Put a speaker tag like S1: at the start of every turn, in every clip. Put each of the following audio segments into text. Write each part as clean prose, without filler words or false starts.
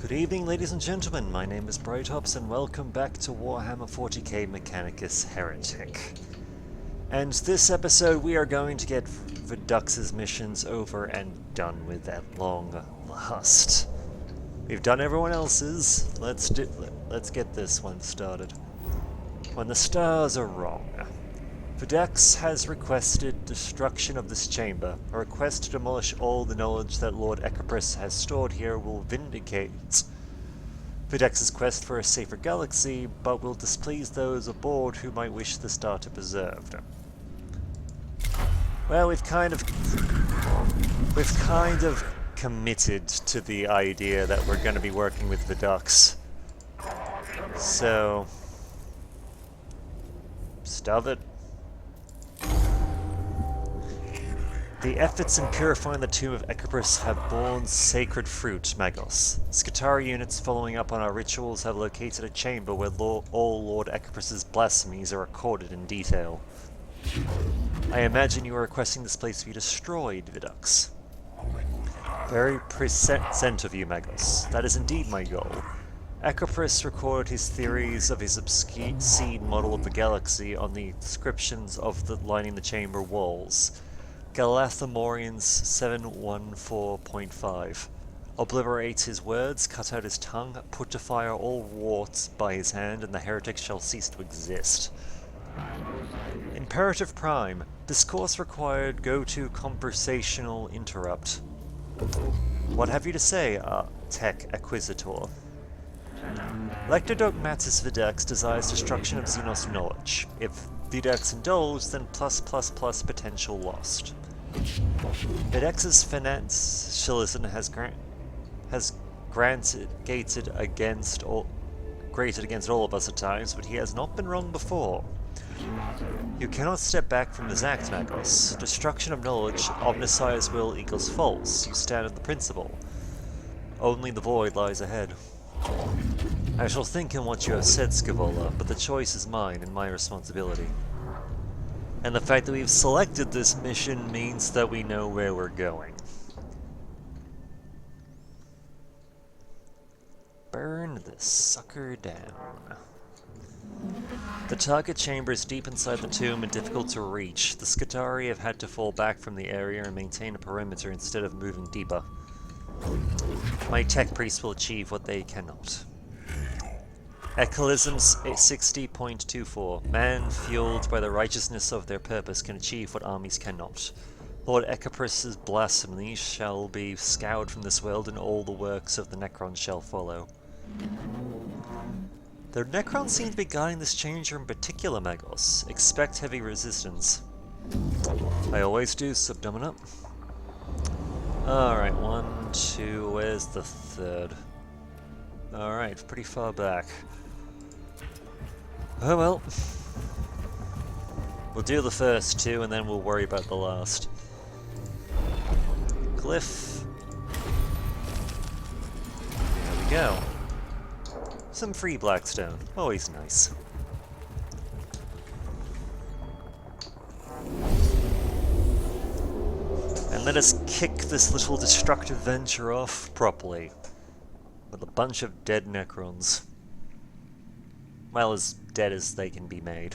S1: Good evening, ladies and gentlemen. My name is Brightops, and welcome back to Warhammer 40k Mechanicus Heretek. And this episode, we are going to get Vidux's missions over and done with at long last. We've done everyone else's. Let's get this one started. When the stars are wrong. Vidux has requested destruction of this chamber. A request to demolish all the knowledge that Lord Ecopris has stored here will vindicate Vidux's quest for a safer galaxy, but will displease those aboard who might wish the star to be preserved. Well, we've kind of committed to the idea that we're going to be working with Vidux. So, stuff it. The efforts in purifying the tomb of Ecopris have borne sacred fruit, Magos. Skitarii units following up on our rituals have located a chamber where all Lord Ecopris's blasphemies are recorded in detail. I imagine you are requesting this place to be destroyed, Vidux. Very prescient of you, Magos. That is indeed my goal. Ecopris recorded his theories of his obscene model of the galaxy on the inscriptions of the lining the chamber walls. Galathamorians 714.5. Obliterate his words, cut out his tongue, put to fire all warts by his hand, and the heretic shall cease to exist. Imperative Prime. Discourse required, go to conversational interrupt. What have you to say, Tech Acquisitor? Lector Dogmatis Vidux desires destruction of Xenos knowledge. If Vidux indulged, then +++ potential lost. Vidux's financialism has grated against all of us at times, but he has not been wrong before. You cannot step back from this act, Magos. Destruction of knowledge, omniscience will equals false. You stand on the principle. Only the void lies ahead. I shall think on what you have said, Scavola, but the choice is mine and my responsibility. And the fact that we've selected this mission means that we know where we're going. Burn this sucker down. The target chamber is deep inside the tomb and difficult to reach. The Skitarii have had to fall back from the area and maintain a perimeter instead of moving deeper. My tech priests will achieve what they cannot. Echolisms 60.24. Man, fueled by the righteousness of their purpose, can achieve what armies cannot. Lord Ecopris's blasphemy shall be scoured from this world, and all the works of the Necrons shall follow. The Necrons seem to be guiding this changer in particular, Magos. Expect heavy resistance. I always do, Subdominant. Alright, 1, 2, where's the third? Alright, pretty far back. Oh well. We'll do the first two and then we'll worry about the last. Glyph. There we go. Some free Blackstone. Always nice. And let us kick this little destructive venture off properly. With a bunch of dead Necrons. Well, as dead as they can be made.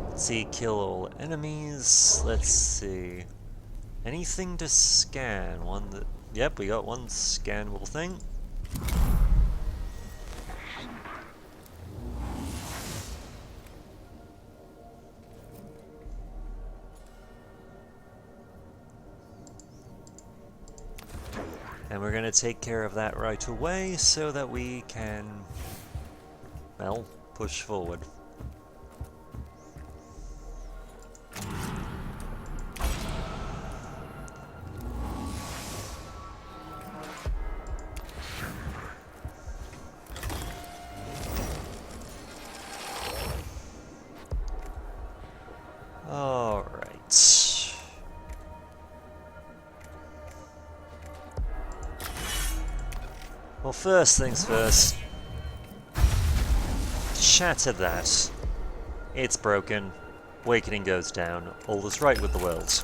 S1: Let's see, kill all enemies. Let's see. Anything to scan? Yep, we got one scannable thing. And we're going to take care of that right away so that we can, well, push forward. Alright. Well, first things first. Shatter that. It's broken. Awakening goes down. All is right with the world.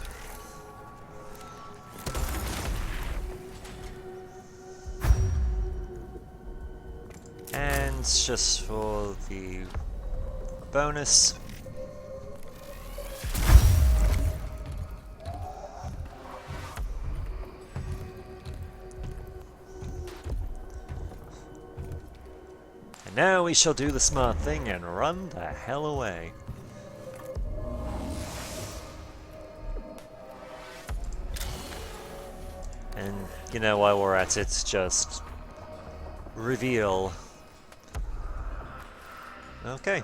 S1: weapons just for the bonus. And now we shall do the smart thing and run the hell away. And, you know, while we're at it, just reveal. Okay.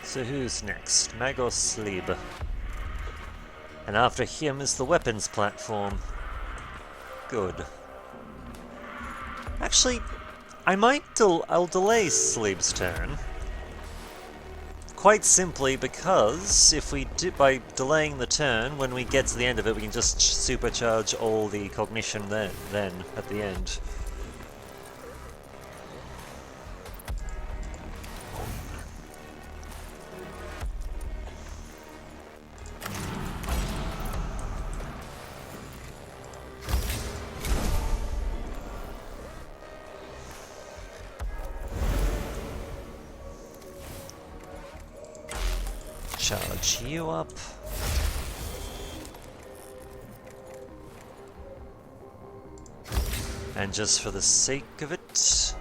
S1: So who's next? Magos Lib. And after him is the weapons platform. Good. Actually, I'll delay Sleep's turn. Quite simply because if we do, by delaying the turn, when we get to the end of it, we can just supercharge all the cognition then at the end. Charge you up. And just for the sake of it,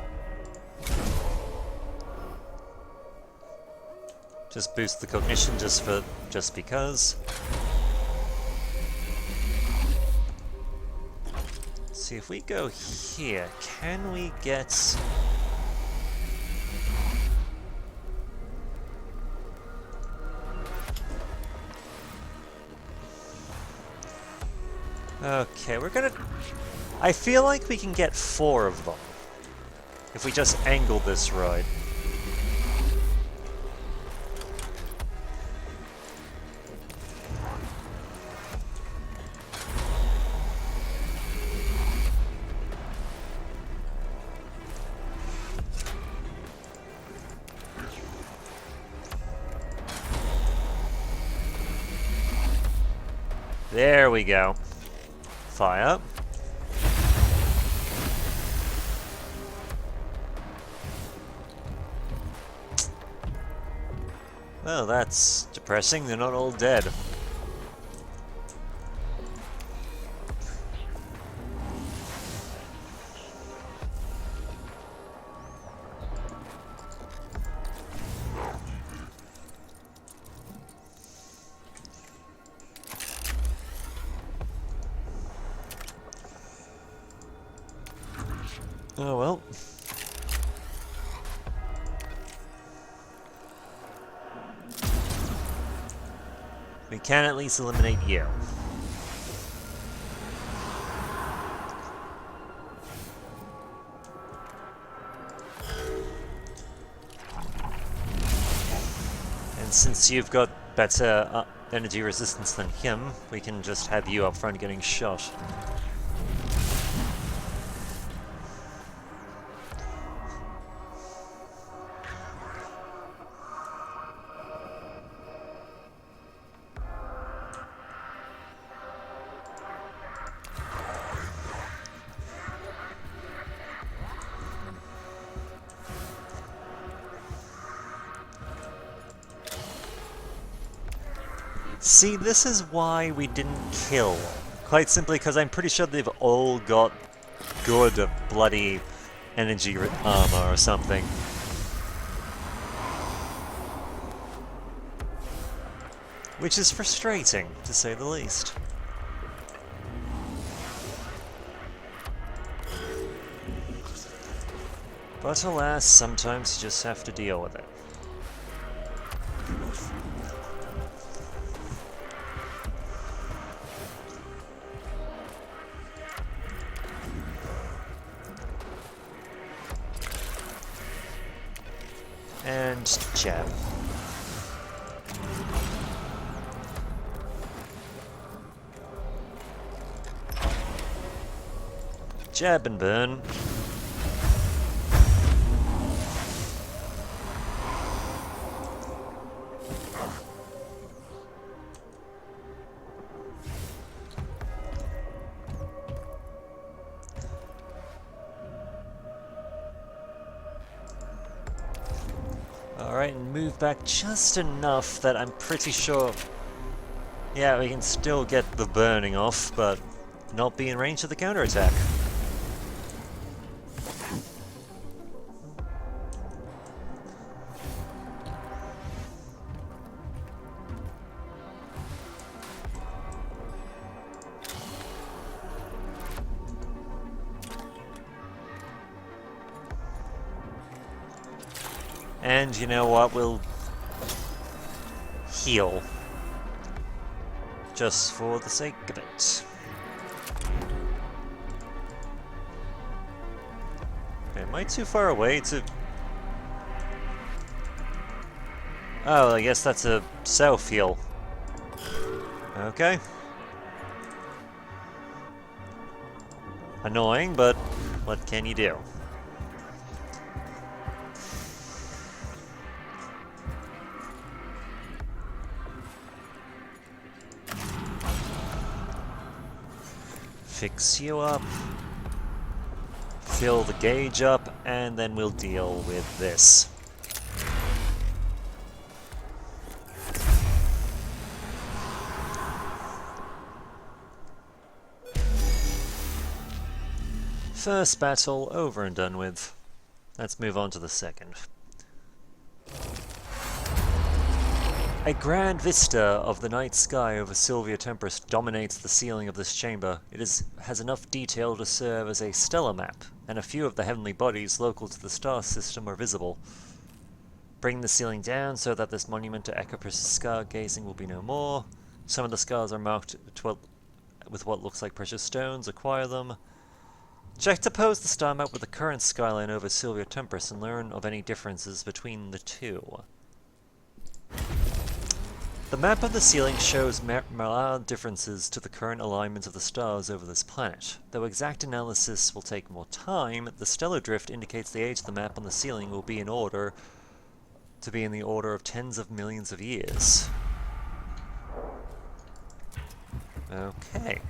S1: just boost the cognition just because. See, if we go here, can we get... Okay, we're gonna... I feel like we can get 4 of them, if we just angle this right. There we go. Fire. Well, that's depressing. They're not all dead. Oh well. We can at least eliminate you. And since you've got better energy resistance than him, we can just have you up front getting shot. See, this is why we didn't kill. Quite simply because I'm pretty sure they've all got good bloody energy armor or something. Which is frustrating, to say the least. But alas, sometimes you just have to deal with it. And jab. Jab and burn. move back just enough that I'm pretty sure... Yeah, we can still get the burning off, but not be in range of the counterattack. And you know what, we'll heal. Just for the sake of it. Am I too far away to... Oh, I guess that's a self-heal. Okay. Annoying, but what can you do? Fix you up, fill the gauge up, and then we'll deal with this. First battle over and done with. Let's move on to the second. A grand vista of the night sky over Sylvia Tempest dominates the ceiling of this chamber. It has enough detail to serve as a stellar map, and a few of the heavenly bodies local to the star system are visible. Bring the ceiling down so that this monument to Ecopris' stargazing will be no more. Some of the scars are marked with what looks like precious stones. Acquire them. Check to pose the star map with the current skyline over Sylvia Tempest and learn of any differences between the two. The map of the ceiling shows mild differences to the current alignment of the stars over this planet. Though exact analysis will take more time, the stellar drift indicates the age of the map on the ceiling will be in the order of tens of millions of years. Okay.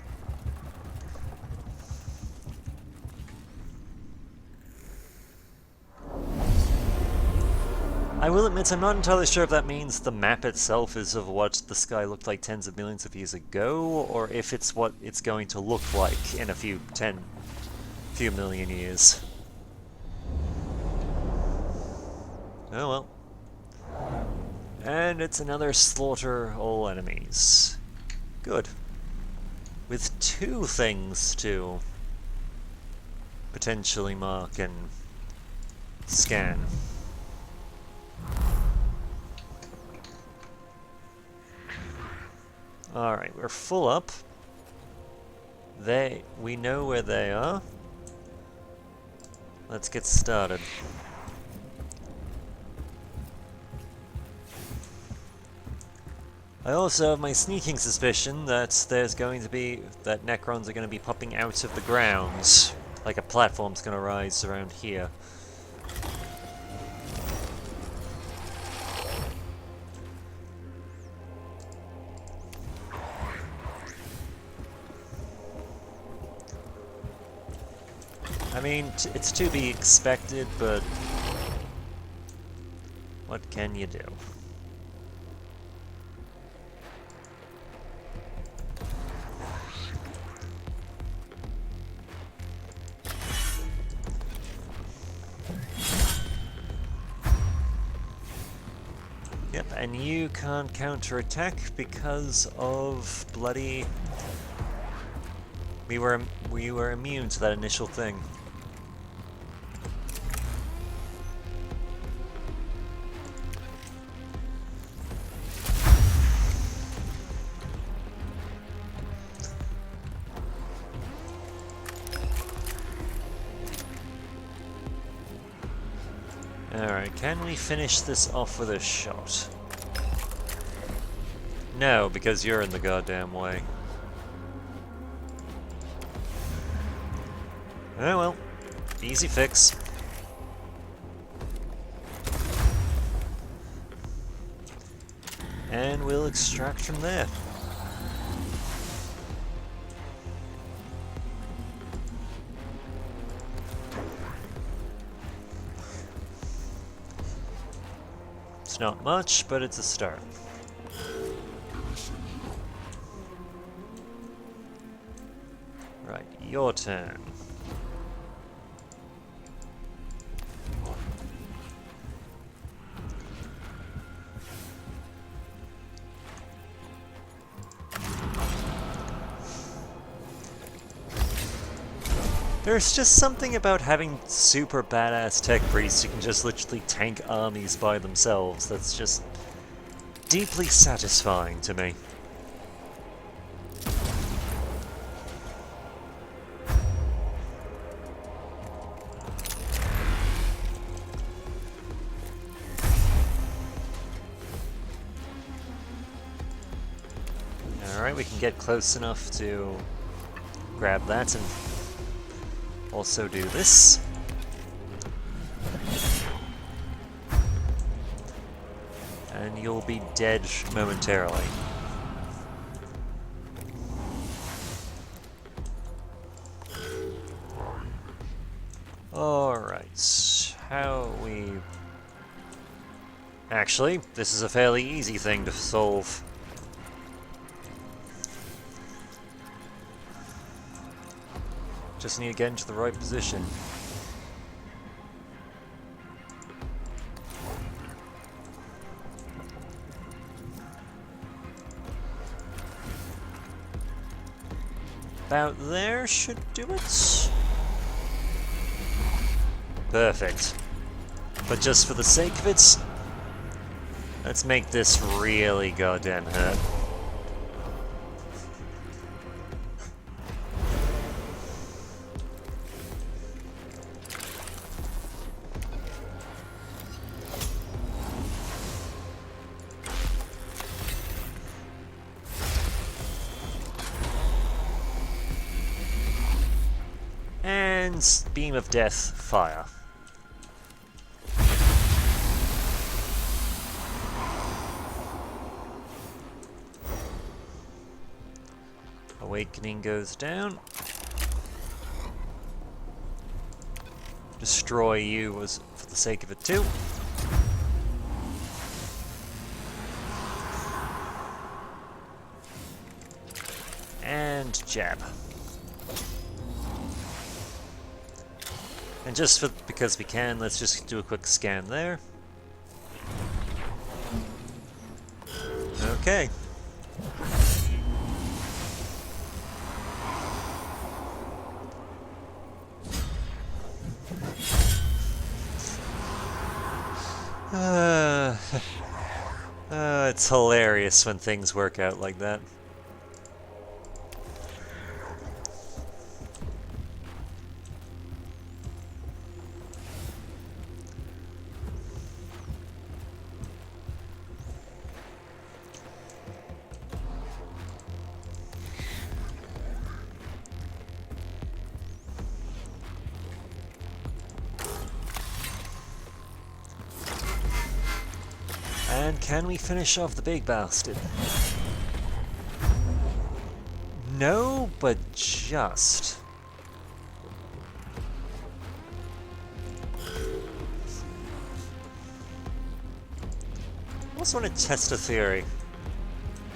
S1: I will admit I'm not entirely sure if that means the map itself is of what the sky looked like tens of millions of years ago, or if it's what it's going to look like in a few million years. Oh well. And it's another slaughter all enemies. Good. With two things to potentially mark and scan. Alright, we're full up. We know where they are. Let's get started. I also have my sneaking suspicion that that Necrons are going to be popping out of the ground. Like a platform's going to rise around here. I mean, it's to be expected, but what can you do? Yep, and you can't counterattack because of bloody... We were immune to that initial thing. Alright, can we finish this off with a shot? No, because you're in the goddamn way. Oh well, easy fix. And we'll extract from there. It's not much, but it's a start. Right, your turn. There's just something about having super badass tech priests who can just literally tank armies by themselves that's just deeply satisfying to me. Alright, we can get close enough to grab that and also do this. And you'll be dead momentarily. Alright, how we... Actually, this is a fairly easy thing to solve. Just need to get into the right position. About there should do it. Perfect. But just for the sake of it, let's make this really goddamn hurt. And Beam of Death, fire. Awakening goes down. Destroy you was for the sake of it too. And jab. And just because we can, let's just do a quick scan there. Okay. It's hilarious when things work out like that. And can we finish off the big bastard? No, but just. I also want to test a theory.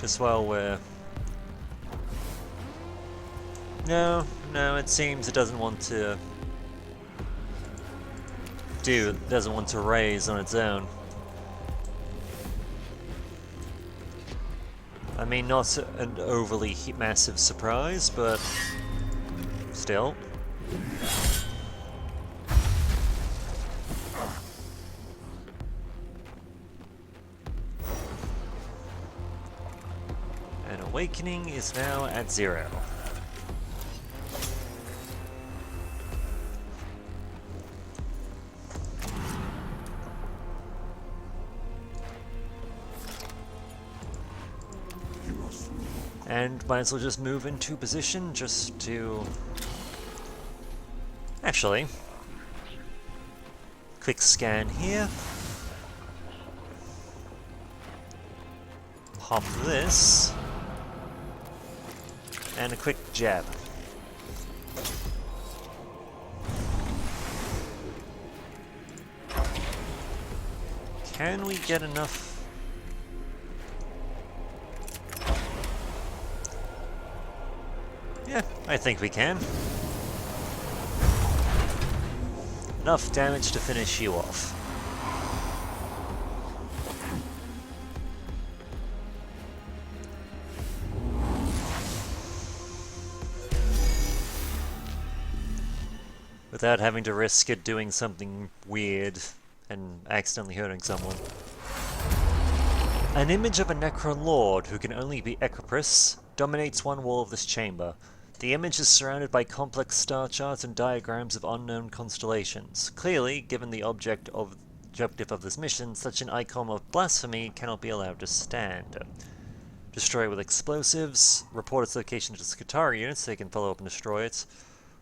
S1: Just while we're... No, it seems it doesn't want to... doesn't want to raise on its own. I mean, not an overly massive surprise, but still. And Awakening is now at 0. And might as well just move into position just to... Actually, quick scan here. Pop this. And a quick jab. Can we get enough? Yeah, I think we can. Enough damage to finish you off. Without having to risk it doing something weird and accidentally hurting someone. An image of a Necron Lord, who can only be Equiprus, dominates one wall of this chamber. The image is surrounded by complex star charts and diagrams of unknown constellations. Clearly, given the objective of this mission, such an icon of blasphemy cannot be allowed to stand. Destroy with explosives, report its location to the Skitarii units so they can follow up and destroy it.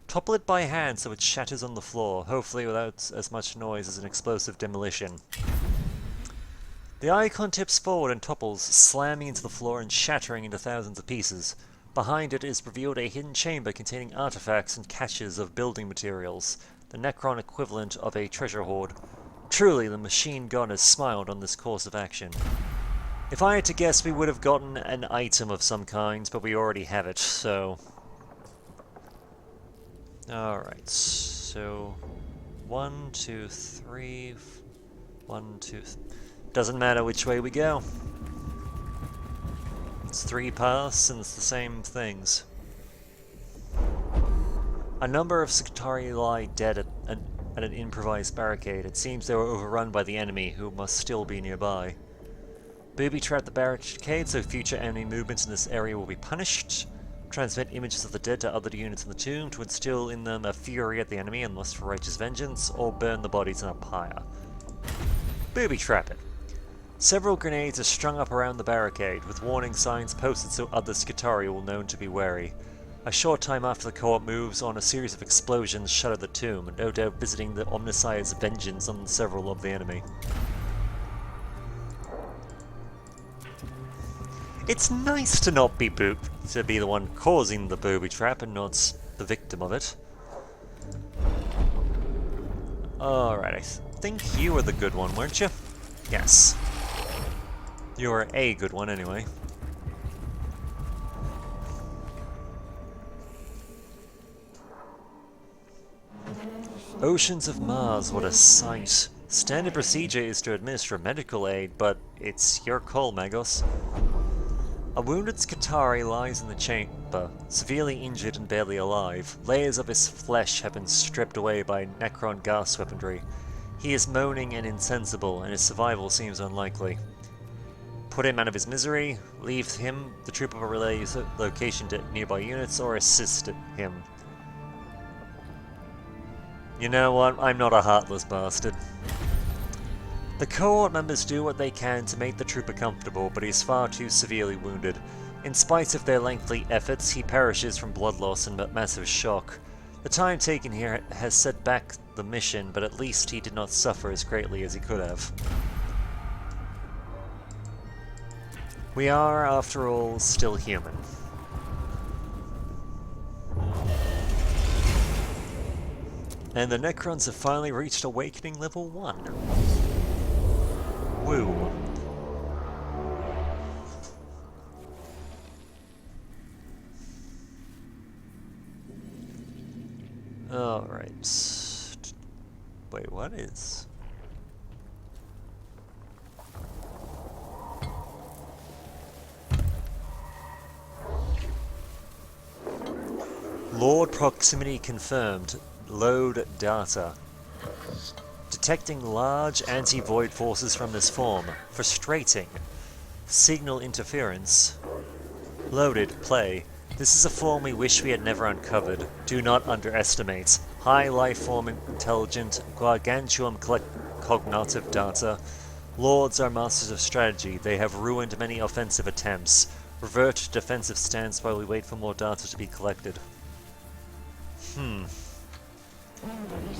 S1: Topple it by hand so it shatters on the floor, hopefully without as much noise as an explosive demolition. The icon tips forward and topples, slamming into the floor and shattering into thousands of pieces. Behind it is revealed a hidden chamber containing artifacts and caches of building materials, the Necron equivalent of a treasure hoard. Truly, the machine god has smiled on this course of action. If I had to guess, we would have gotten an item of some kind, but we already have it, so... Alright, so... 1, 2, 3... 1, 2... Doesn't matter which way we go. It's 3 paths and it's the same things. A number of Skitarii lie dead at an improvised barricade. It seems they were overrun by the enemy, who must still be nearby. Booby-trap the barricade so future enemy movements in this area will be punished. Transmit images of the dead to other units in the tomb to instill in them a fury at the enemy and lust for righteous vengeance, or burn the bodies in a pyre. Booby-trap it. Several grenades are strung up around the barricade, with warning signs posted so other Skitarii will know to be wary. A short time after the co-op moves on, a series of explosions shatter the tomb, no doubt visiting the Omnissiah's vengeance on several of the enemy. It's nice to not be to be the one causing the booby trap and not the victim of it. Alright, I think you were the good one, weren't you? Yes. You were a good one, anyway. Oceans of Mars, what a sight. Standard procedure is to administer medical aid, but it's your call, Magos. A wounded Skitarii lies in the chamber, severely injured and barely alive. Layers of his flesh have been stripped away by Necron gas weaponry. He is moaning and insensible, and his survival seems unlikely. Put him out of his misery, leave him, the trooper relay his location to nearby units, or assist him. You know what? I'm not a heartless bastard. The cohort members do what they can to make the trooper comfortable, but he is far too severely wounded. In spite of their lengthy efforts, he perishes from blood loss and massive shock. The time taken here has set back the mission, but at least he did not suffer as greatly as he could have. We are, after all, still human. And the Necrons have finally reached Awakening Level 1. Woo. Alright. Wait, what is... Lord proximity confirmed. Load data. Detecting large anti-void forces from this form. Frustrating. Signal interference. Loaded. Play. This is a form we wish we had never uncovered. Do not underestimate. High life form intelligent, gargantuan cognitive data. Lords are masters of strategy. They have ruined many offensive attempts. Revert to defensive stance while we wait for more data to be collected.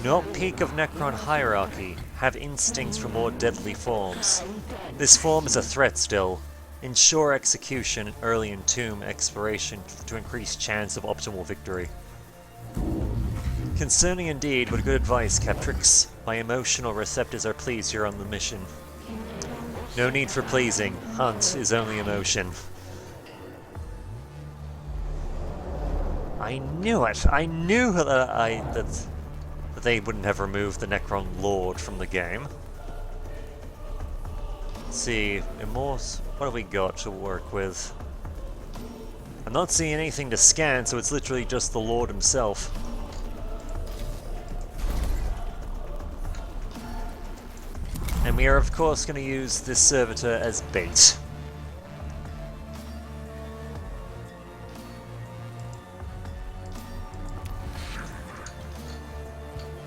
S1: Not peak of Necron hierarchy. Have instincts for more deadly forms. This form is a threat still. Ensure execution early in tomb exploration to increase chance of optimal victory. Concerning indeed, but good advice, Captrix. My emotional receptors are pleased you're on the mission. No need for pleasing. Hunt is only emotion. I knew it! I knew that they wouldn't have removed the Necron Lord from the game. Let's see, Immortal, what have we got to work with? I'm not seeing anything to scan, so it's literally just the Lord himself. And we are of course going to use this servitor as bait.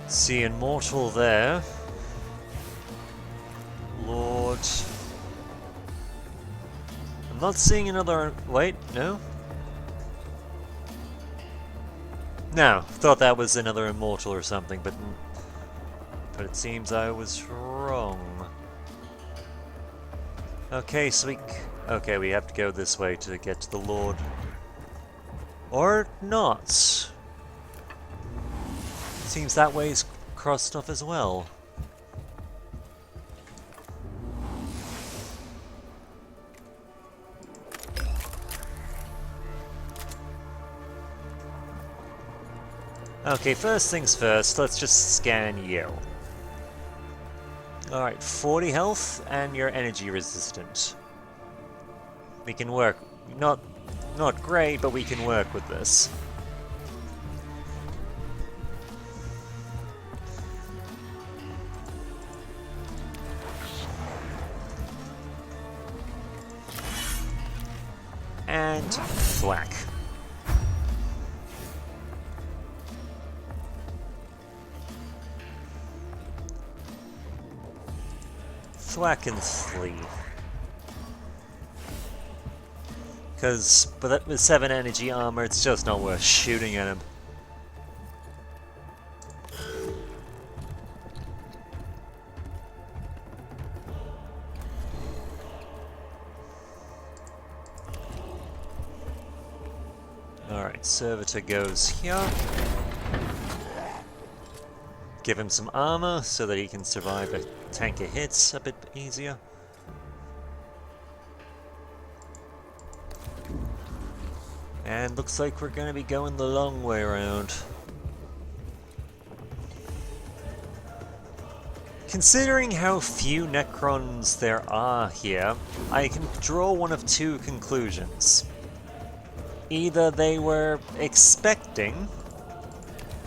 S1: See Immortal there. Lord. I'm not seeing another... Wait, no? No, thought that was another Immortal or something, but it seems I was wrong. Okay, so we have to go this way to get to the Lord. Or not. Seems that way's crossed off as well. Okay, first things first, let's just scan you. Alright, 40 health, and you're energy resistant. We can work, not great, but we can work with this. And thwack. Thwack and flee. Because with 7 energy armor, it's just not worth shooting at him. Alright, Servitor goes here. Give him some armor so that he can survive a tank of hits a bit easier. And looks like we're going to be going the long way around. Considering how few Necrons there are here, I can draw one of two conclusions. Either they were expecting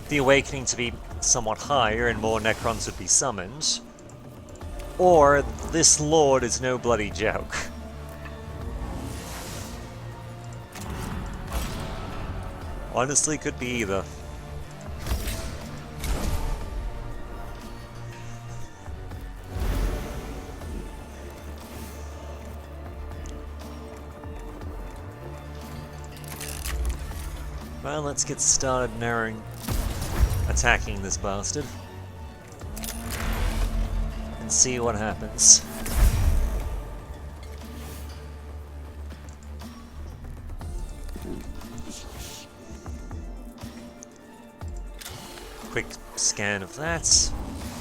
S1: the Awakening to be somewhat higher and more Necrons would be summoned, or this Lord is no bloody joke. Honestly, could be either. Well, let's get started attacking this bastard. And see what happens. Quick scan of that,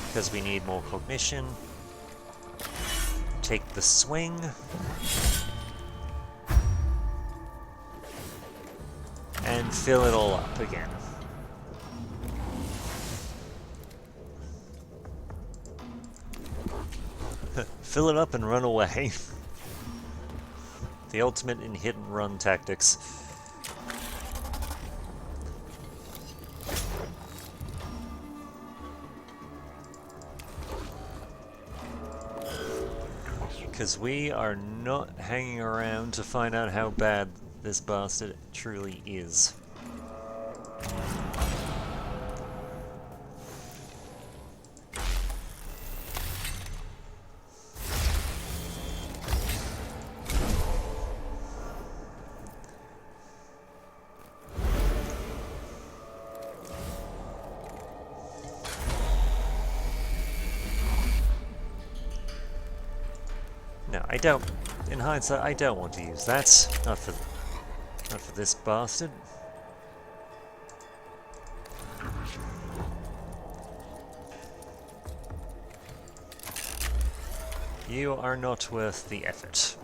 S1: because we need more cognition. Take the swing. And fill it all up again. Fill it up and run away. The ultimate in hit and run tactics. Because we are not hanging around to find out how bad this bastard truly is. No, I don't. In hindsight, I don't want to use that. Not for this bastard. You are not worth the effort.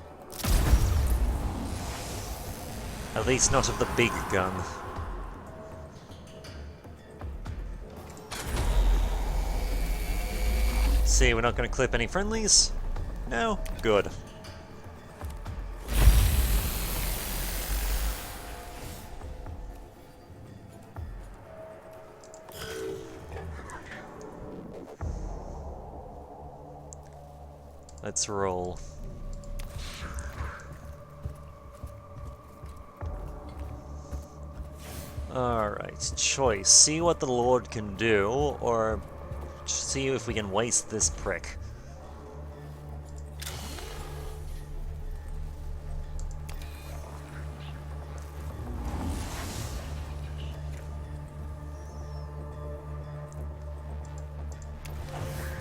S1: At least not of the big gun. See, we're not going to clip any friendlies? No? Good. Let's roll. Alright, choice. See what the Lord can do, or see if we can waste this prick.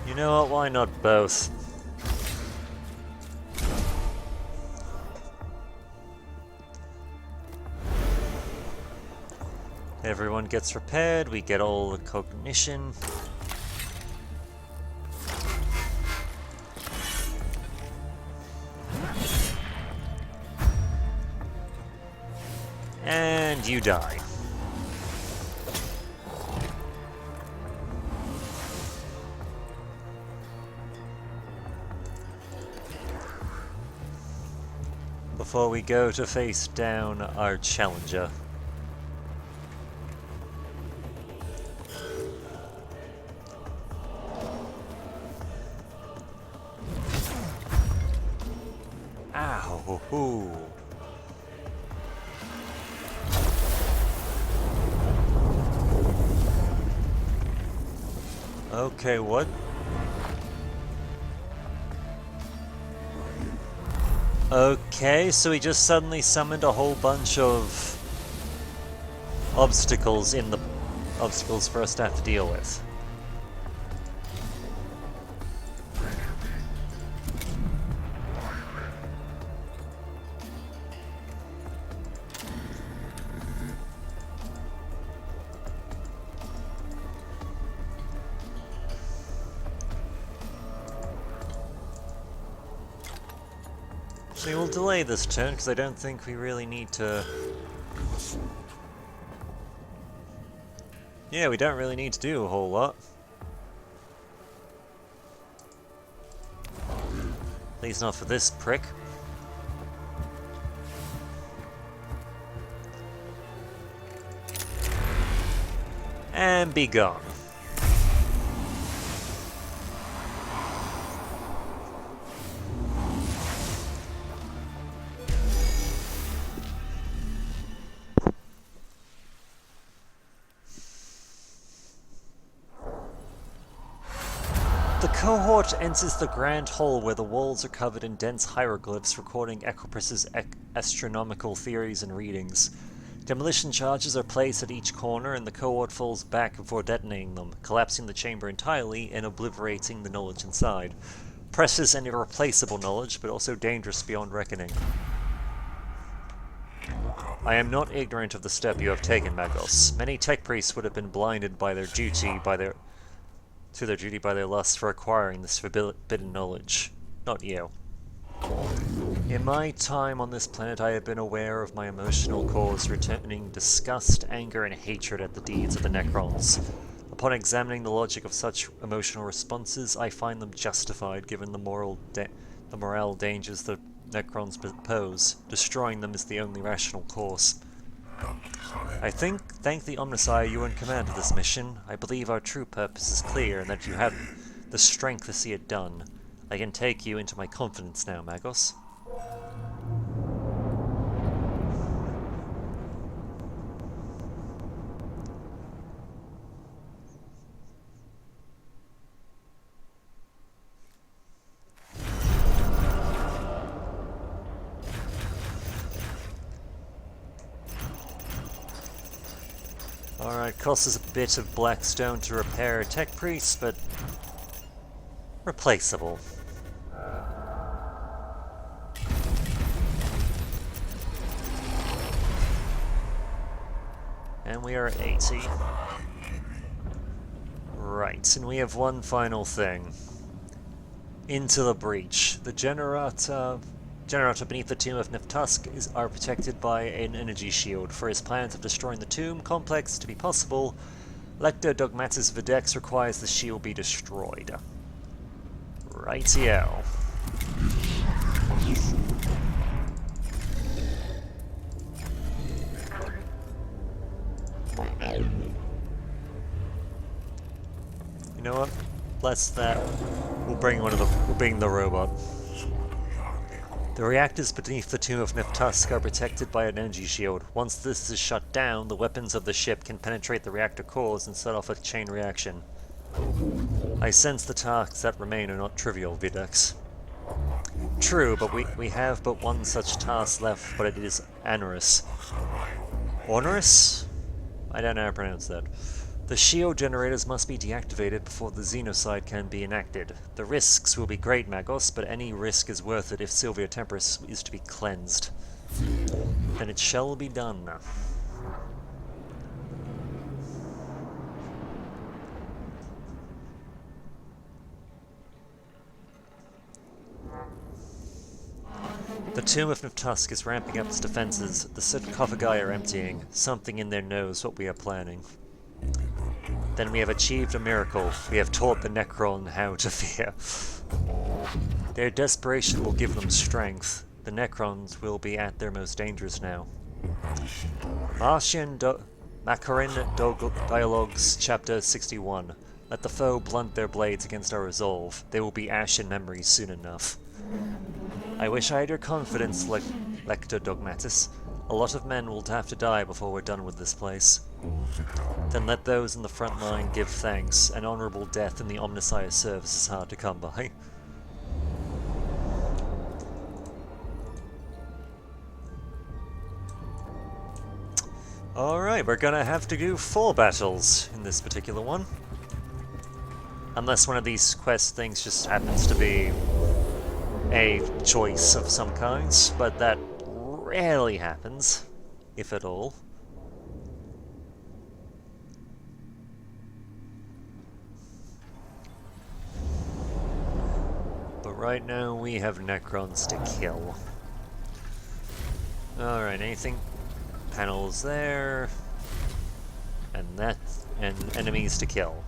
S1: You know what, why not both? Everyone gets repaired, we get all the cognition. And you die. Before we go to face down our challenger. Ow, hoo. Okay, what? Okay, so he just suddenly summoned a whole bunch of obstacles for us to have to deal with. So we'll delay this turn, because I don't think we really need to... Yeah, we don't really need to do a whole lot. At least not for this prick. And be gone. The cohort enters the grand hall where the walls are covered in dense hieroglyphs recording Equipress's astronomical theories and readings. Demolition charges are placed at each corner and the cohort falls back before detonating them, collapsing the chamber entirely and obliterating the knowledge inside. Precious and irreplaceable knowledge, but also dangerous beyond reckoning. I am not ignorant of the step you have taken, Magos. Many tech priests would have been blinded by their duty by their lust for acquiring this forbidden knowledge. Not you. In my time on this planet, I have been aware of my emotional cause, returning disgust, anger, and hatred at the deeds of the Necrons. Upon examining the logic of such emotional responses, I find them justified given the morale dangers the Necrons pose. Destroying them is the only rational course. I thank the Omnissiah you were in command of this mission. I believe our true purpose is clear and that you have the strength to see it done. I can take you into my confidence now, Magos. Alright, costs us a bit of black stone to repair a tech priest, but replaceable. And we are at 80. Right, and we have one final thing. into the breach. The generator beneath the tomb of Neftusk are protected by an energy shield. For his plans of destroying the tomb complex to be possible, Lector Dogmatis Videx requires the shield be destroyed. Rightio. You know what? Less that. We'll bring the robot. The reactors beneath the tomb of Neftusk are protected by an energy shield. Once this is shut down, the weapons of the ship can penetrate the reactor cores and set off a chain reaction. I sense the tasks that remain are not trivial, Videx. True, but we have but one such task left, but it is onerous. Onerous? I don't know how to pronounce that. The shield generators must be deactivated before the Xenocide can be enacted. The risks will be great, Magos, but any risk is worth it if Sylvia Temporis is to be cleansed. Then it shall be done. The tomb of Neftusk is ramping up its defenses. The sarcophagi are emptying. Something in there knows what we are planning. Then we have achieved a miracle. We have taught the Necron how to fear. Their desperation will give them strength. The Necrons will be at their most dangerous now. Macarin Dialogues, Chapter 61. Let the foe blunt their blades against our resolve. They will be ash in memory soon enough. I wish I had your confidence, Lector Dogmatis. A lot of men will have to die before we're done with this place. Then let those in the front line give thanks. An honorable death in the Omnissiah service is hard to come by. Alright, we're gonna have to do 4 battles in this particular one. Unless one of these quest things just happens to be a choice of some kinds, but that rarely happens, if at all. But right now we have Necrons to kill. Alright, anything? Panels there. And that, and enemies to kill.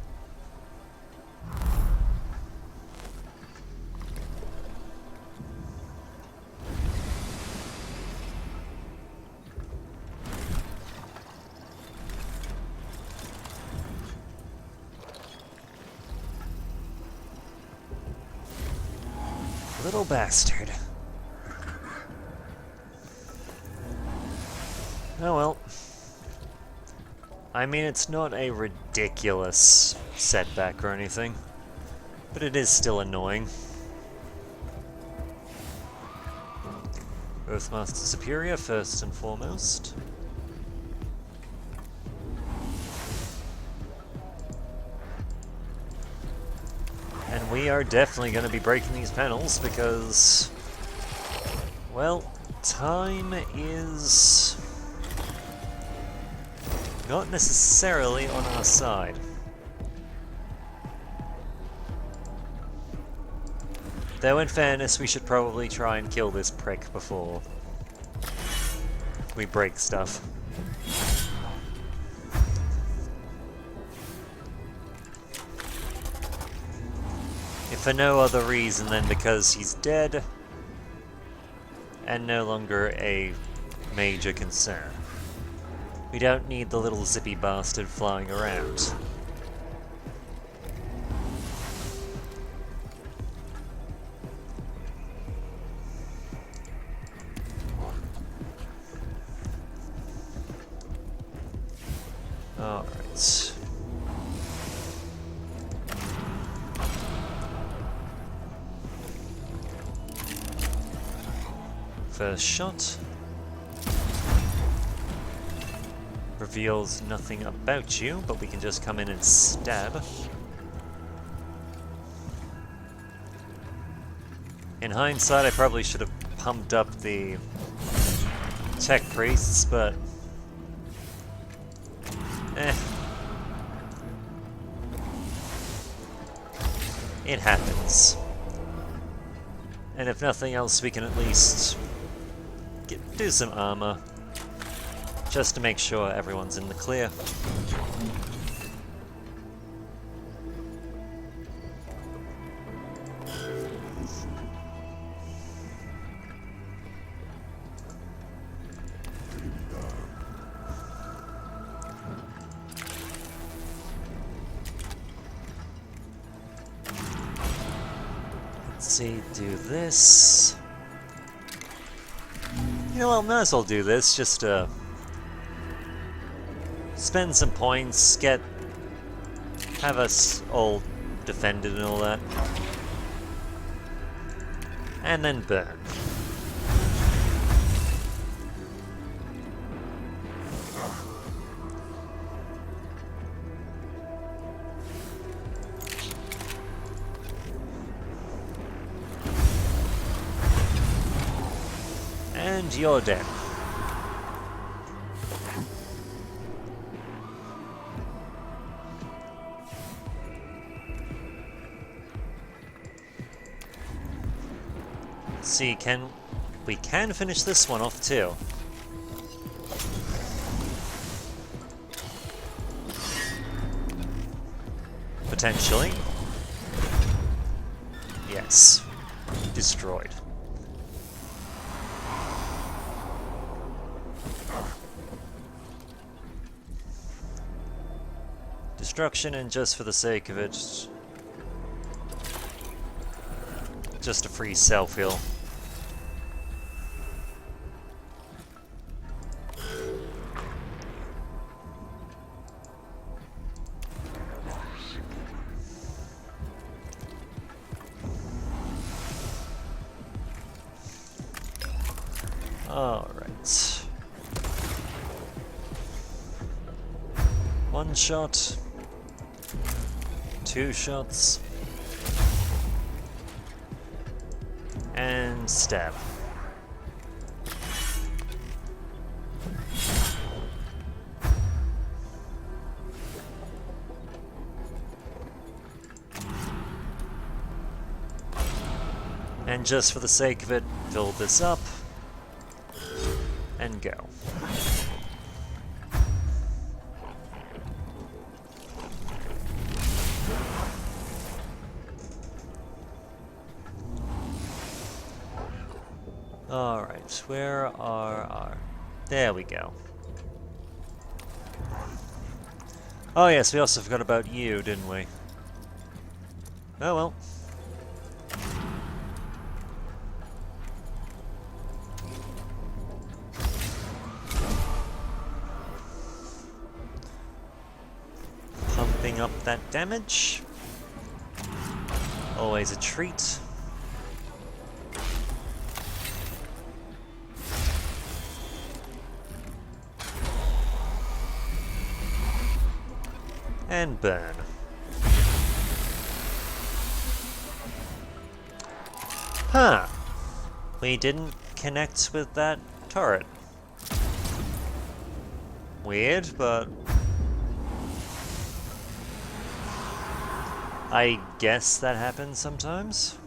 S1: Little bastard. Oh well. I mean, it's not a ridiculous setback or anything, but it is still annoying. Earthmaster Superior first and foremost. And we are definitely going to be breaking these panels because, well, time is not necessarily on our side. Though in fairness, we should probably try and kill this prick before we break stuff. If for no other reason than because he's dead and no longer a major concern. We don't need the little zippy bastard flying around. Alright. First shot. Reveals nothing about you, but we can just come in and stab. In hindsight, I probably should have pumped up the tech priests, but it happens. And if nothing else, we can at least do some armor, just to make sure everyone's in the clear. Let's see, do this. You know what, might as well do this, just to spend some points, have us all defended and all that. And then burn. And you're dead. See, we can finish this one off too. Potentially. Yes. Destroyed. Destruction, and just for the sake of it, just a free self-heal. Alright. One shot. 2 shots. And stab. And just for the sake of it, fill this up. And go. Alright, where are our... There we go. Oh yes, we also forgot about you, didn't we? Oh well. Pumping up that damage. Always a treat. And burn. Huh. We didn't connect with that turret. Weird, but... I guess that happens sometimes.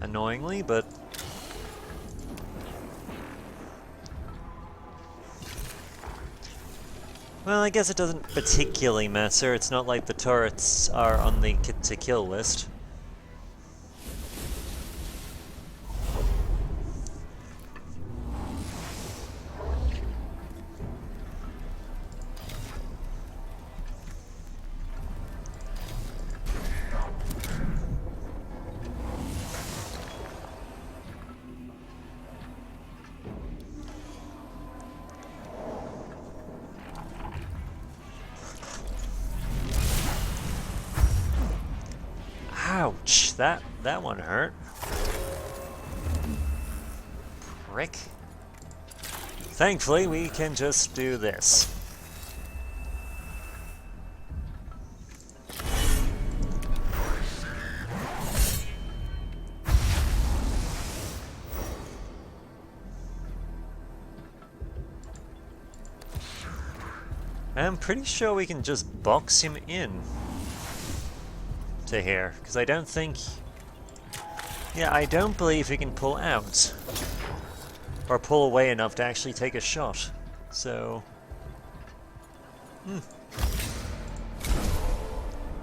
S1: Annoyingly, but... Well, I guess it doesn't particularly matter. It's not like the turrets are on the to-kill list. Ouch, that one hurt. Prick. Thankfully, we can just do this. I'm pretty sure we can just box him in to here, because I don't think... Yeah, I don't believe he can pull out. Or pull away enough to actually take a shot. So...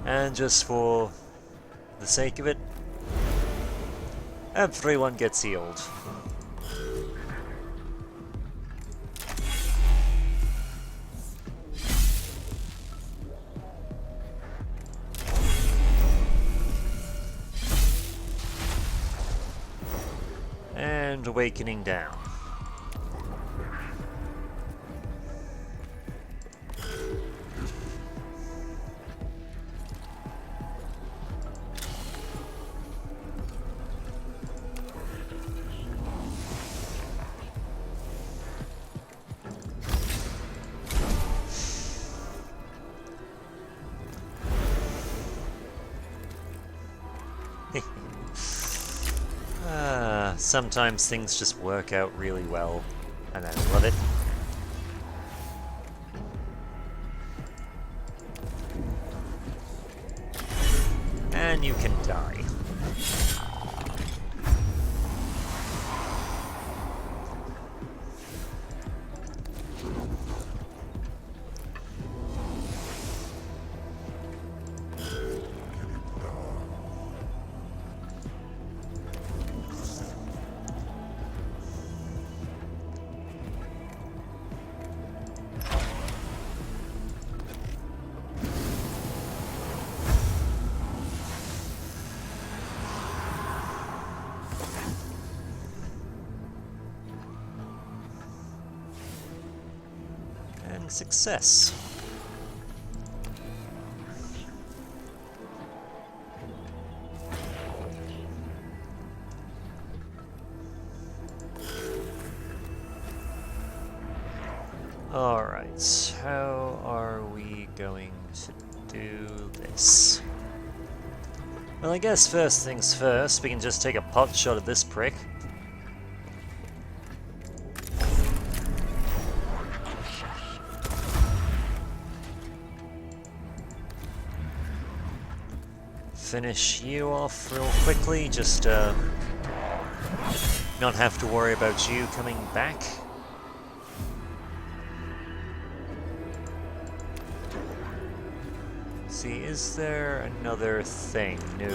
S1: And just for the sake of it, everyone gets healed. And awakening down. Sometimes things just work out really well, and I love it. And you can die. Success. Alright, how are we going to do this? Well, I guess first things first, we can just take a pot shot at this prick. Finish you off real quickly, just not have to worry about you coming back. See, is there another thing? No.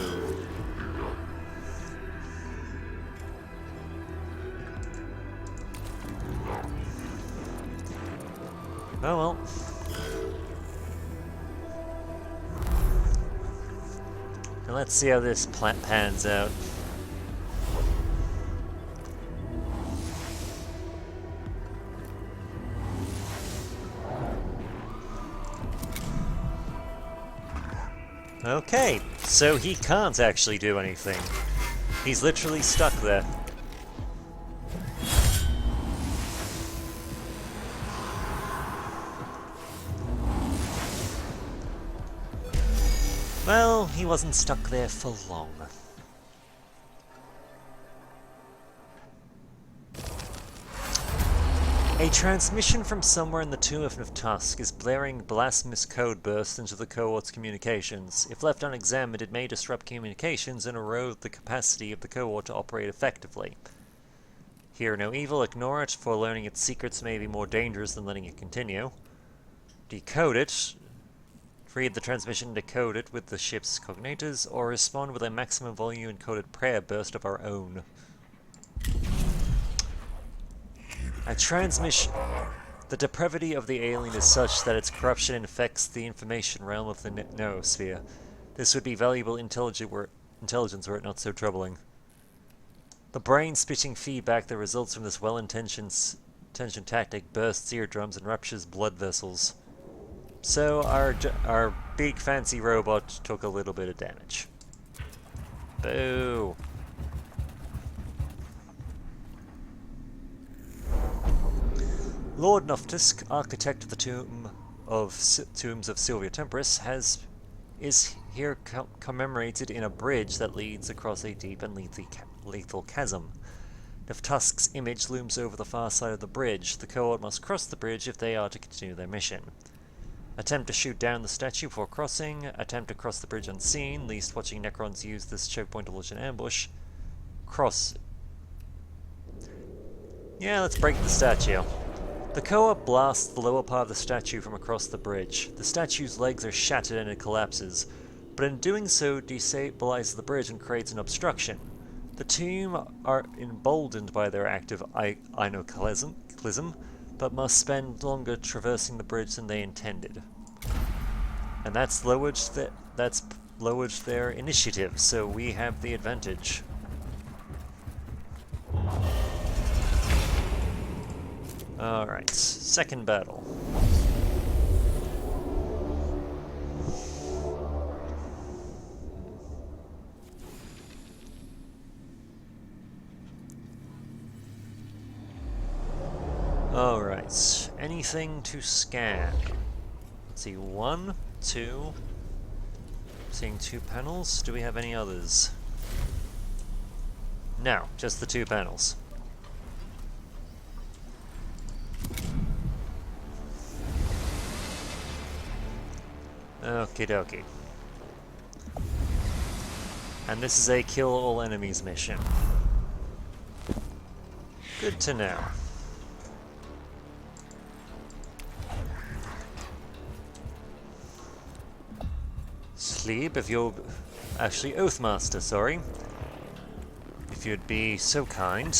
S1: Oh well. Now let's see how this plant pans out. Okay, so he can't actually do anything. He's literally stuck there. Well, he wasn't stuck there for long. A transmission from somewhere in the Tomb of Tusk is blaring blasphemous code bursts into the cohort's communications. If left unexamined, it may disrupt communications and erode the capacity of the cohort to operate effectively. Hear no evil, ignore it, for learning its secrets may be more dangerous than letting it continue. Decode it. Read the transmission, decode it with the ship's cognators, or respond with a maximum volume encoded prayer burst of our own. A transmission... The depravity of the alien is such that its corruption infects the information realm of the noosphere. This would be valuable intelligence were it not so troubling. The brain spitting feedback that results from this well-intentioned tactic bursts eardrums and ruptures blood vessels. So our big fancy robot took a little bit of damage. Boo! Lord Noftisk, architect of the Tombs of Sylvia Temporis, is here commemorated in a bridge that leads across a deep and lethal chasm. Noftusk's image looms over the far side of the bridge. The cohort must cross the bridge if they are to continue their mission. Attempt to shoot down the statue before crossing. Attempt to cross the bridge unseen. Least watching Necrons use this choke point to launch an ambush. Cross. Yeah, let's break the statue. The co-op blasts the lower part of the statue from across the bridge. The statue's legs are shattered and it collapses, but in doing so destabilizes the bridge and creates an obstruction. The team are emboldened by their active iconoclasm, but must spend longer traversing the bridge than they intended. And that's lowered their initiative, so we have the advantage. Alright, second battle. Alright, anything to scan? Let's see, 1, 2. Seeing 2 panels. Do we have any others? No, just the 2 panels. Okie dokie. And this is a kill all enemies mission. Good to know. Sleep, if you're... Actually, Oathmaster, sorry. If you'd be so kind.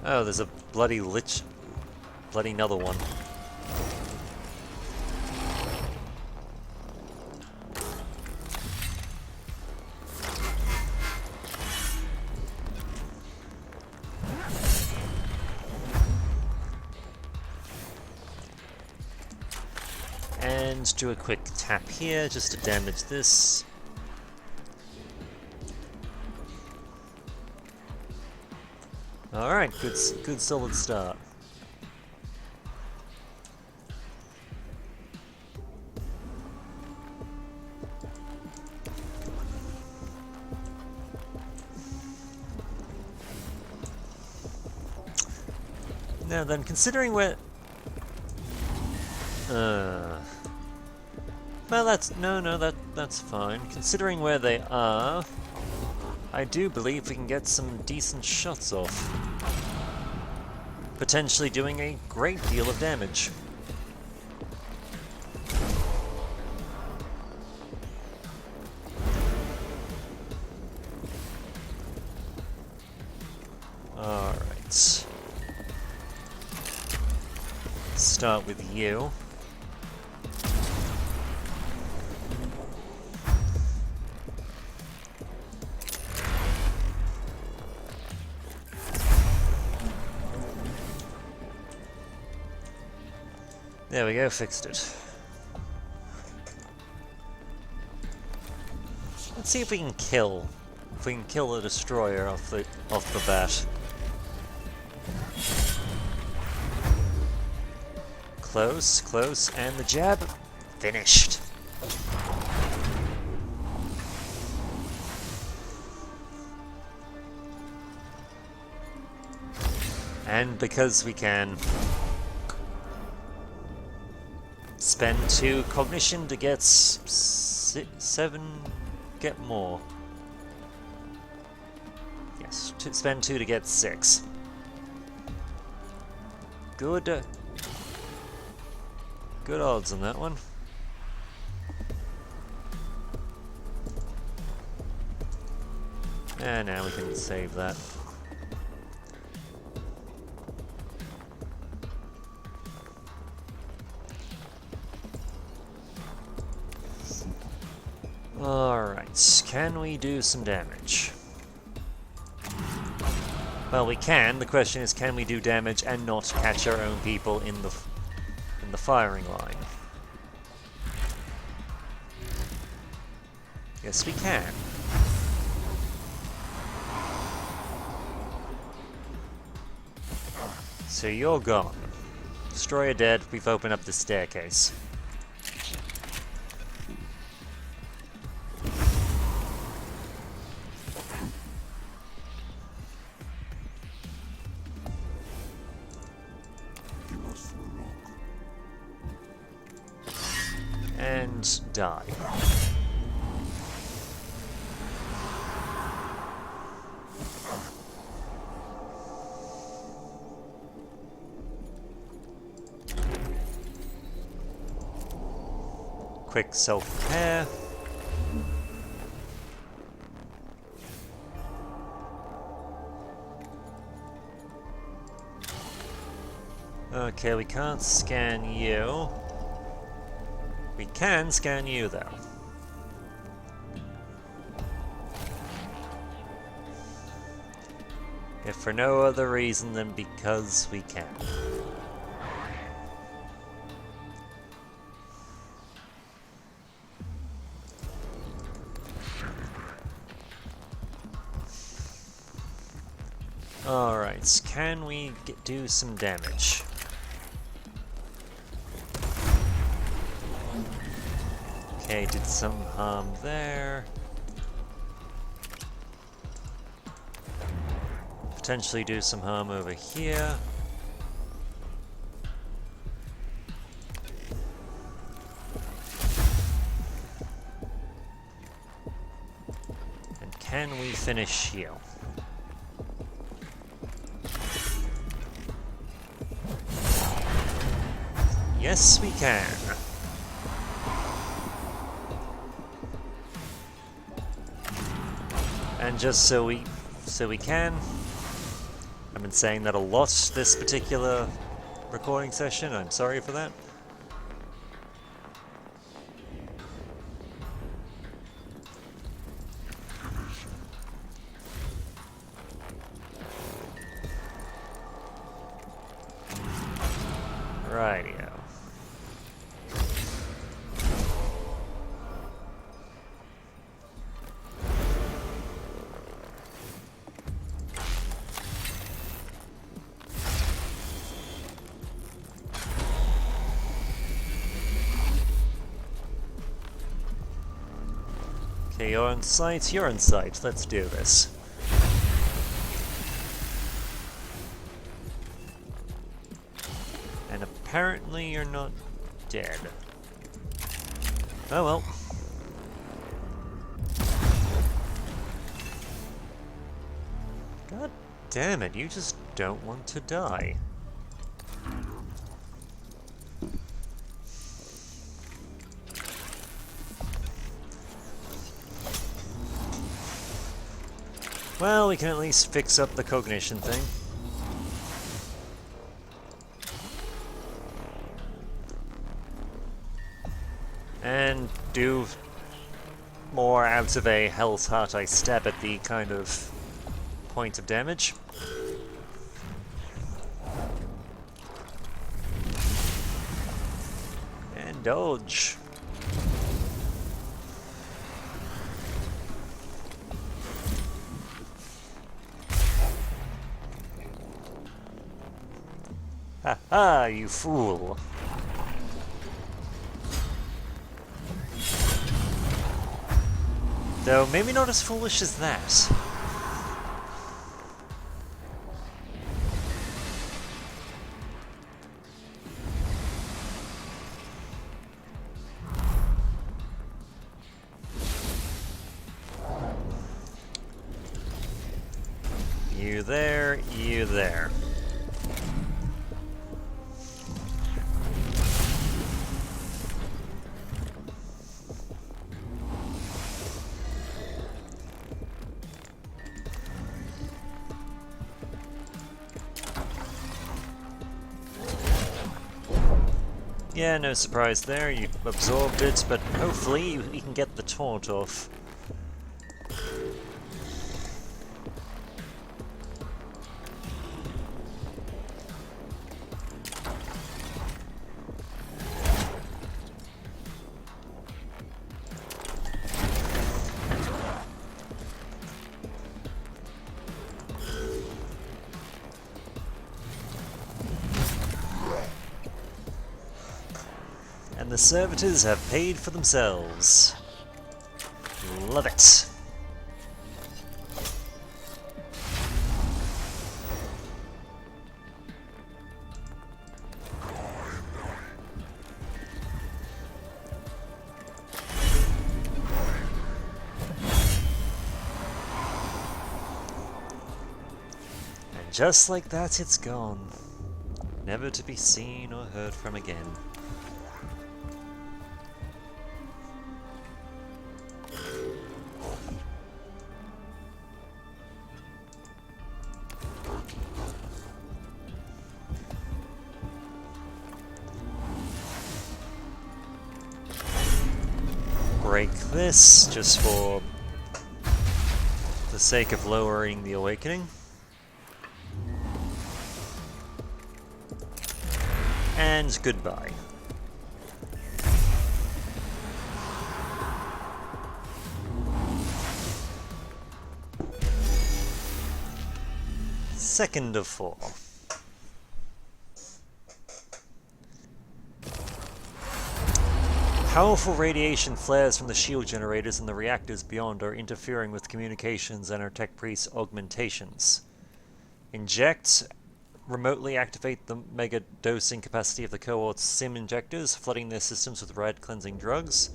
S1: Oh, there's a bloody lich... Bloody another one. And do a quick tap here just to damage this. Alright, good solid start. Now then, considering where... Well, that's fine. Considering where they are, I do believe we can get some decent shots off. Potentially doing a great deal of damage. Alright. Start with you. There we go, fixed it. Let's see if we can kill. If we can kill the destroyer off the bat. Close, close, and the jab finished. And because we can spend 2 cognition to get 7, get more. Yes, spend 2 to get 6. Good odds on that one. And now we can save that. Alright, can we do some damage? Well, we can. The question is, can we do damage and not catch our own people in the firing line? Yes, we can. So you're gone. Destroyer dead, we've opened up the staircase. And die. Quick self-repair. Okay, we can't scan you. We can scan you, though. If for no other reason than because we can. Alright, can we do some damage? Okay, did some harm there. Potentially do some harm over here. And can we finish you? Yes, we can. And just so we can, I've been saying that a lot this particular recording session, I'm sorry for that. Rightio. Okay, you're on site, you're on site. Let's do this. And apparently you're not dead. Oh well. God damn it, you just don't want to die. Well, we can at least fix up the cognition thing. And do more out of a Hell's Heart I stab at the kind of point of damage. And dodge. Ha ha, you fool. Though maybe not as foolish as that. You there, you there. Yeah, no surprise there, you absorbed it, but hopefully you can get the taunt off. And the servitors have paid for themselves. Love it. And just like that, it's gone. Never to be seen or heard from again. Break this, just for the sake of lowering the awakening. And goodbye. Second of 4. Powerful radiation flares from the shield generators and the reactors beyond are interfering with communications and our tech priest's augmentations. Inject. Remotely activate the mega dosing capacity of the cohort's sim injectors, flooding their systems with rad cleansing drugs.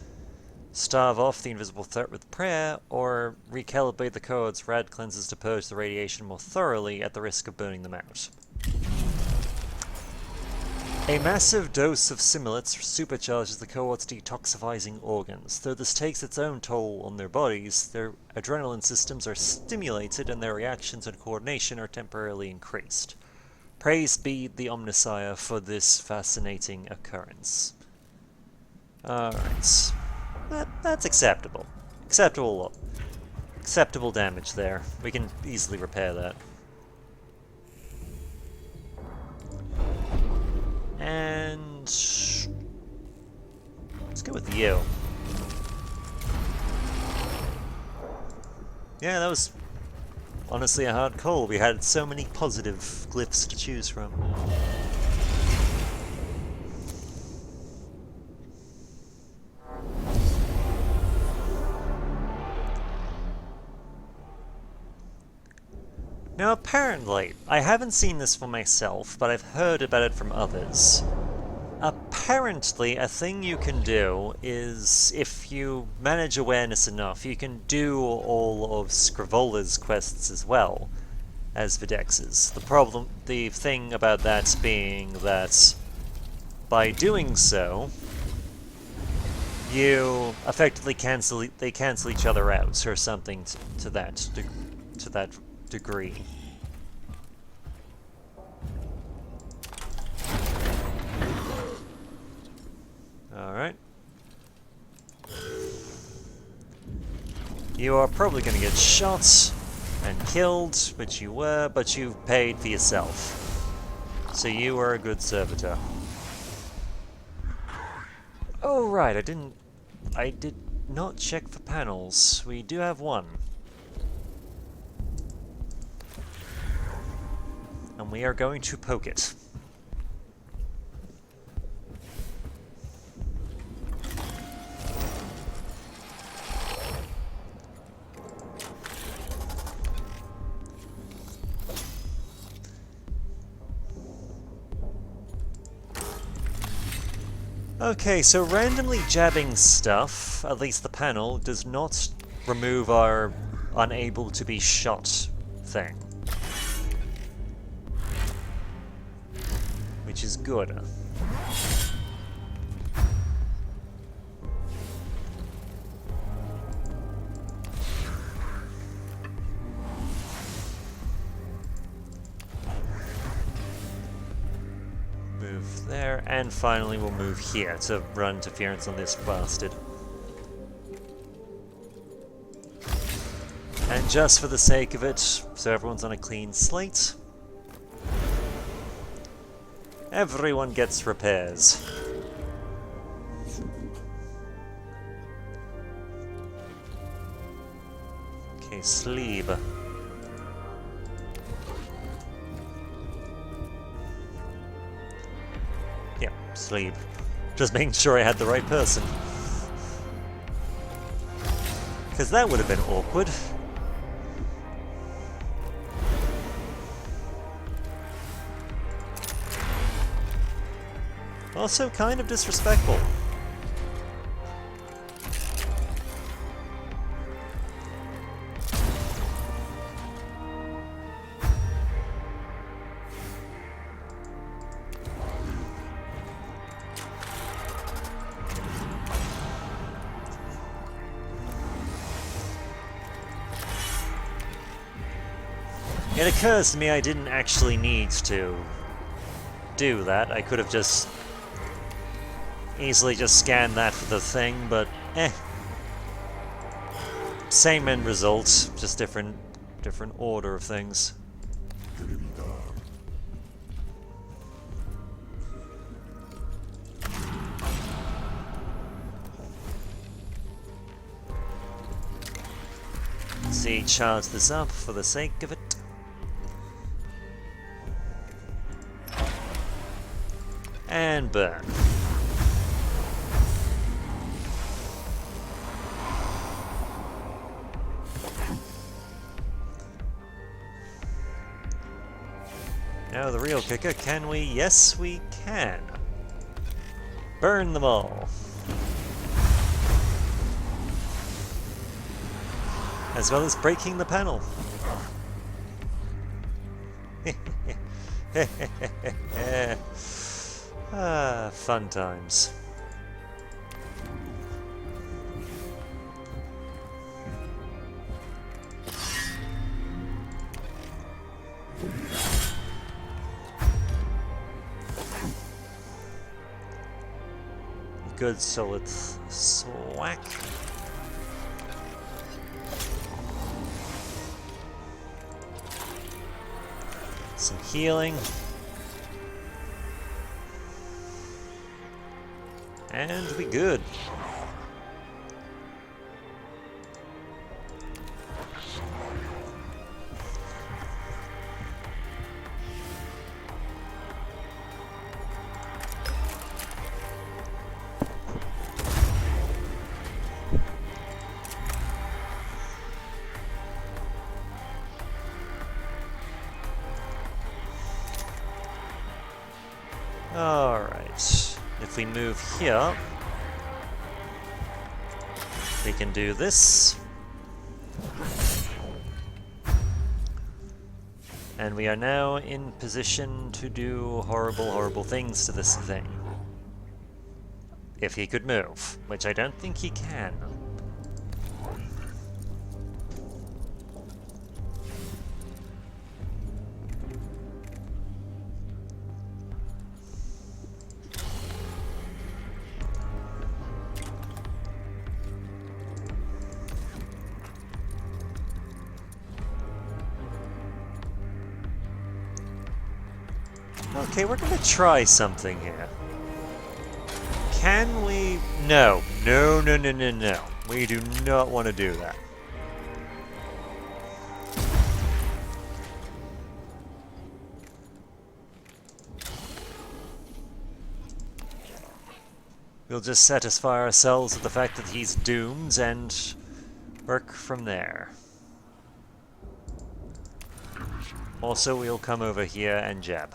S1: Starve off the invisible threat with prayer, or recalibrate the cohort's rad cleansers to purge the radiation more thoroughly at the risk of burning them out. A massive dose of simulates supercharges the cohort's detoxifying organs. Though this takes its own toll on their bodies, their adrenaline systems are stimulated and their reactions and coordination are temporarily increased. Praise be the Omnissiah for this fascinating occurrence. Alright. That's acceptable. Acceptable damage there. We can easily repair that. And let's go with you. Yeah, that was honestly a hard call. We had so many positive glyphs to choose from. Now apparently, I haven't seen this for myself, but I've heard about it from others. Apparently, a thing you can do is, if you manage awareness enough, you can do all of Scrivola's quests as well as Videx's. The thing about that being that by doing so, you effectively cancel each other out, or something to that degree. Alright. You are probably going to get shot and killed, which you were, but you paid for yourself. So you are a good servitor. Oh right, I did not check for panels. We do have one. And we are going to poke it. Okay, so randomly jabbing stuff, at least the panel, does not remove our unable to be shot thing. Which is good. Move there, and finally we'll move here to run interference on this bastard. And just for the sake of it, so everyone's on a clean slate, everyone gets repairs. Okay, sleep. Yeah, sleep. Just making sure I had the right person. Because that would have been awkward. Also kind of disrespectful. It occurs to me I didn't actually need to do that. I could have just easily just scanned that for the thing, but same end result, just different order of things. Let's see, charge this up for the sake of it. And burn. Now the real kicker, can we? Yes, we can. Burn them all. As well as breaking the panel. Ah, fun times. Good solid swack. Some healing. And we good. Alright, if we move here, we can do this. And we are now in position to do horrible, horrible things to this thing. If he could move, which I don't think he can. Okay, we're gonna try something here. Can we? No. No, no, no, no, no. We do not want to do that. We'll just satisfy ourselves with the fact that he's doomed and work from there. Also, we'll come over here and jab.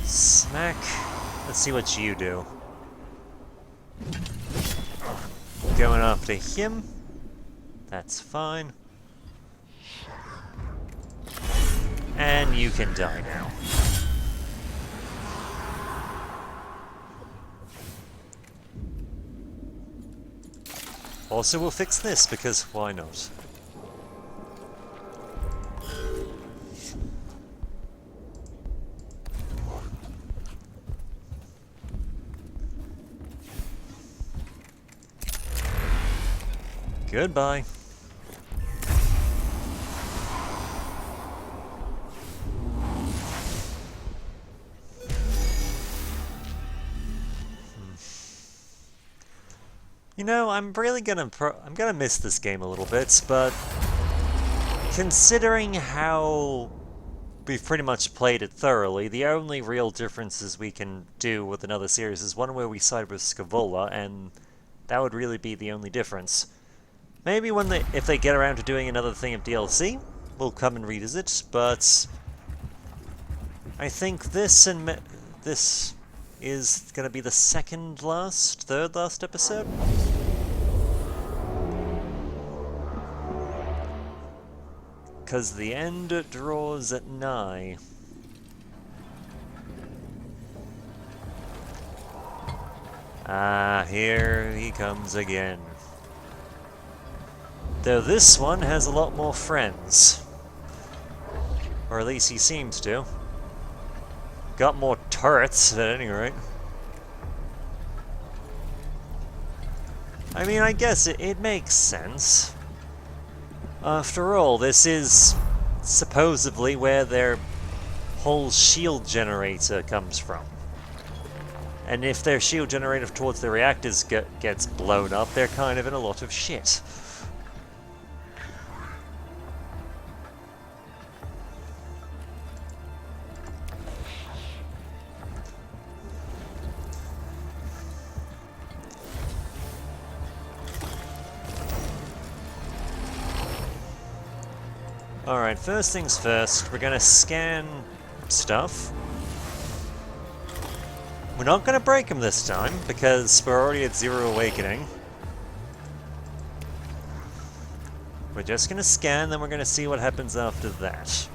S1: Smack. Let's see what you do. Going after him. That's fine. And you can die now. Also, we'll fix this, because why not? Goodbye. You know, I'm gonna miss this game a little bit, but considering how we've pretty much played it thoroughly, the only real differences we can do with another series is one where we side with Scavola, and that would really be the only difference. Maybe if they get around to doing another thing of DLC, we'll come and revisit, but I think this is gonna be the third last episode? Because the end draws at nigh. Ah, here he comes again. Though this one has a lot more friends. Or at least he seems to. Got more turrets, at any rate. I mean, I guess it makes sense. After all, this is supposedly where their whole shield generator comes from. And if their shield generator towards the reactors gets blown up, they're kind of in a lot of shit. Alright, first things first, we're gonna scan stuff. We're not gonna break them this time, because we're already at 0 awakening. We're just gonna scan, then we're gonna see what happens after that.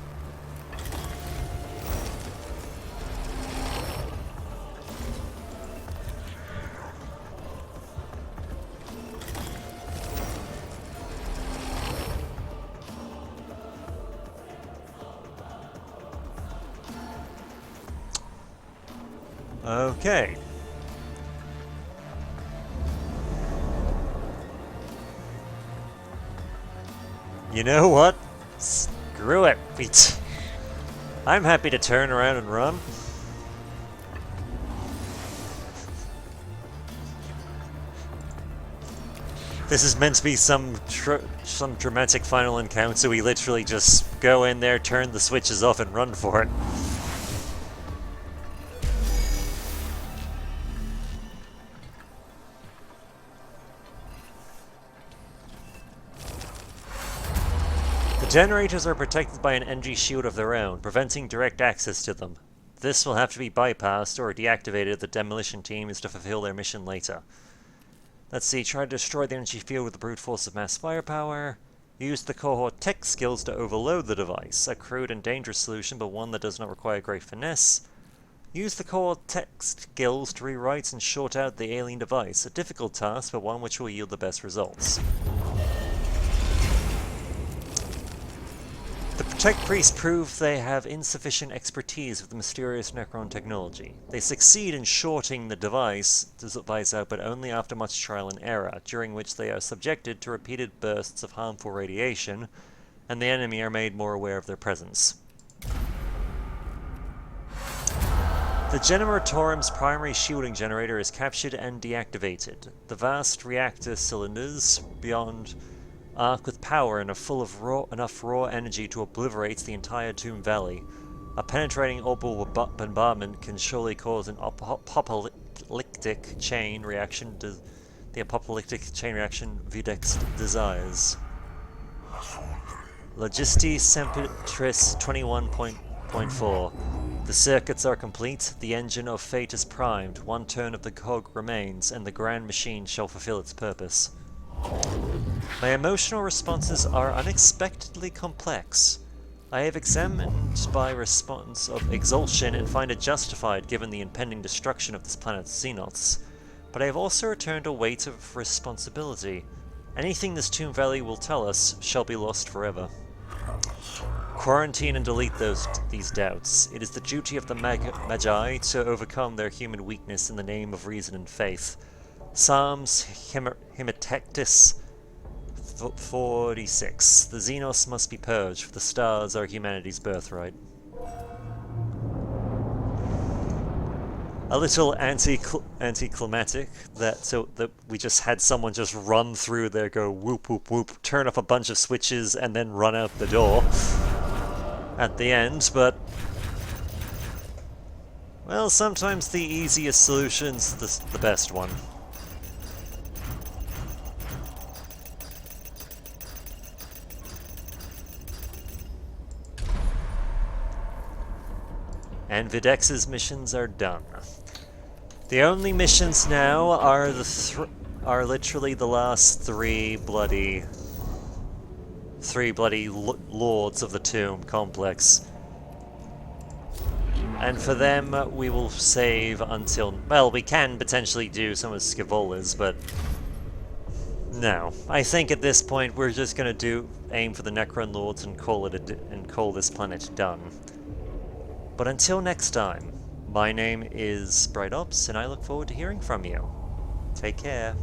S1: Okay. You know what? Screw it. I'm happy to turn around and run. This is meant to be some dramatic final encounter, so we literally just go in there, turn the switches off, and run for it. Generators are protected by an NG shield of their own, preventing direct access to them. This will have to be bypassed or deactivated if the demolition team is to fulfill their mission later. Let's see, try to destroy the energy field with the brute force of mass firepower. Use the cohort tech skills to overload the device, a crude and dangerous solution, but one that does not require great finesse. Use the cohort tech skills to rewrite and short out the alien device, a difficult task, but one which will yield the best results. The Protect Priests prove they have insufficient expertise with the mysterious Necron technology. They succeed in shorting the device out, but only after much trial and error, during which they are subjected to repeated bursts of harmful radiation, and the enemy are made more aware of their presence. The Generatorum's primary shielding generator is captured and deactivated. The vast reactor cylinders beyond arc with power and are full of enough raw energy to obliterate the entire Tomb Valley. A penetrating orbital bombardment can surely cause an apocalyptic chain reaction to the apocalyptic chain reaction Videx desires. Logisti Sempitris 21.4. The circuits are complete, the engine of fate is primed, one turn of the cog remains, and the grand machine shall fulfill its purpose. My emotional responses are unexpectedly complex. I have examined my response of exultation and find it justified given the impending destruction of this planet's xenoths, but I have also returned a weight of responsibility. Anything this Tomb Valley will tell us shall be lost forever. Quarantine and delete these doubts. It is the duty of the Magi to overcome their human weakness in the name of reason and faith. Psalms Hymnetectus 46. The Xenos must be purged, for the stars are humanity's birthright. a little anticlimactic that we just had someone just run through there, go whoop whoop whoop, turn off a bunch of switches, and then run out the door at the end, but well, sometimes the easiest solution's the best one. And Videx's missions are done. The only missions now are literally the last three bloody Lords of the Tomb complex. And for them, we will save until... Well, we can potentially do some of Scivola's, but... No. I think at this point we're just gonna aim for the Necron Lords and call this planet done. But until next time, my name is BrightOps, and I look forward to hearing from you. Take care.